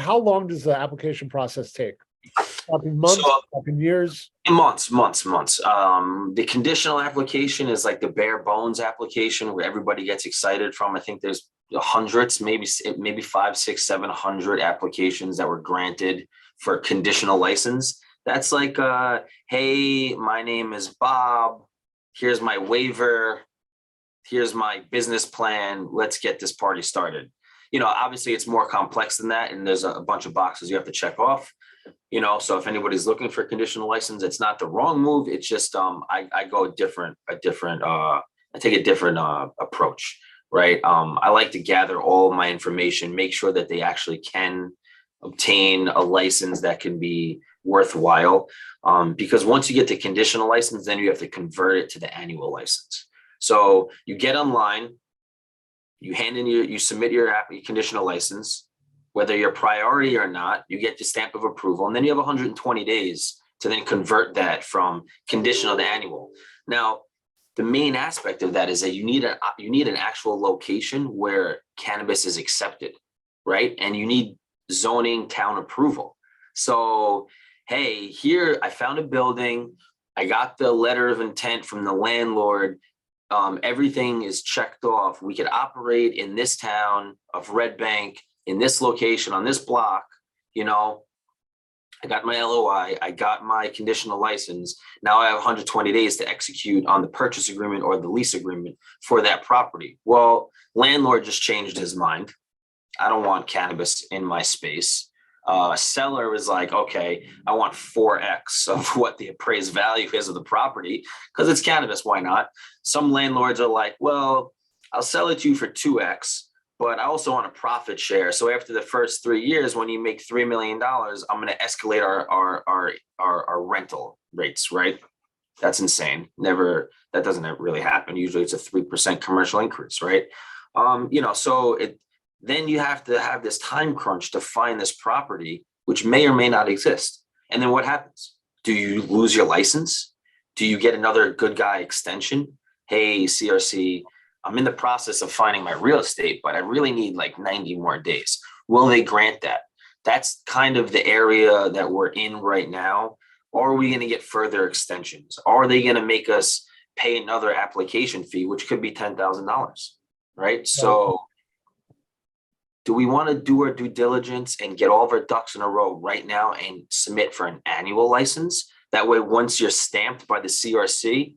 how long does the application process take? Talking months, So talking years? months. The conditional application is like the bare bones application where everybody gets excited from. I think there's hundreds, maybe 5, 6, 700 applications that were granted for conditional license. That's like, hey, my name is Bob. Here's my waiver. Here's my business plan. Let's get this party started. Obviously it's more complex than that. And there's a bunch of boxes you have to check off, so if anybody's looking for a conditional license, it's not the wrong move. It's just, I take a different approach, right? I like to gather all my information, make sure that they actually can obtain a license that can be worthwhile. Because once you get the conditional license, then you have to convert it to the annual license. So you get online, you submit your conditional license, whether you're priority or not, you get the stamp of approval, and then you have 120 days to then convert that from conditional to annual. Now, the main aspect of that is that you need an actual location where cannabis is accepted, right? And you need zoning town approval. So, hey, here I found a building, I got the letter of intent from the landlord. Everything is checked off. We could operate in this town of Red Bank, in this location, on this block. I got my LOI, I got my conditional license. Now I have 120 days to execute on the purchase agreement or the lease agreement for that property. Well, landlord just changed his mind. I don't want cannabis in my space. Seller is like, okay, I want 4x of what the appraised value is of the property because it's cannabis. Why not? Some landlords are like, well, I'll sell it to you for 2x, but I also want a profit share. So after the first 3 years, when you make $3 million, I'm going to escalate our rental rates, right? That's insane. That doesn't really happen. Usually it's a 3% commercial increase, right? Then you have to have this time crunch to find this property, which may or may not exist. And then what happens? Do you lose your license? Do you get another good guy extension? Hey, CRC, I'm in the process of finding my real estate, but I really need like 90 more days. Will they grant that? That's kind of the area that we're in right now. Or are we going to get further extensions? Are they going to make us pay another application fee, which could be $10,000, right? So do we want to do our due diligence and get all of our ducks in a row right now and submit for an annual license? That way, once you're stamped by the CRC,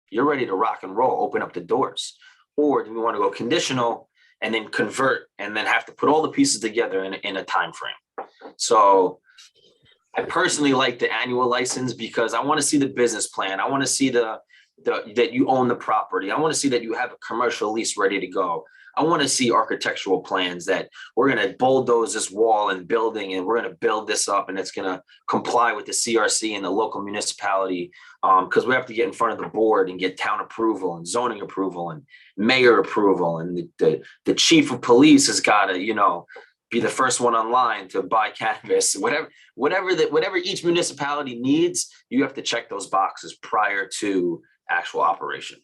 you're ready to rock and roll, open up the doors. Or do we want to go conditional and then convert and then have to put all the pieces together in a time frame? So I personally like the annual license because I want to see the business plan. I want to see that you own the property. I want to see that you have a commercial lease ready to go. I want to see architectural plans that we're going to bulldoze this wall and building and we're going to build this up and it's going to comply with the CRC and the local municipality, because we have to get in front of the board and get town approval and zoning approval and mayor approval. And the chief of police has got to, be the first one online to buy cannabis. Whatever each municipality needs, you have to check those boxes prior to actual operation.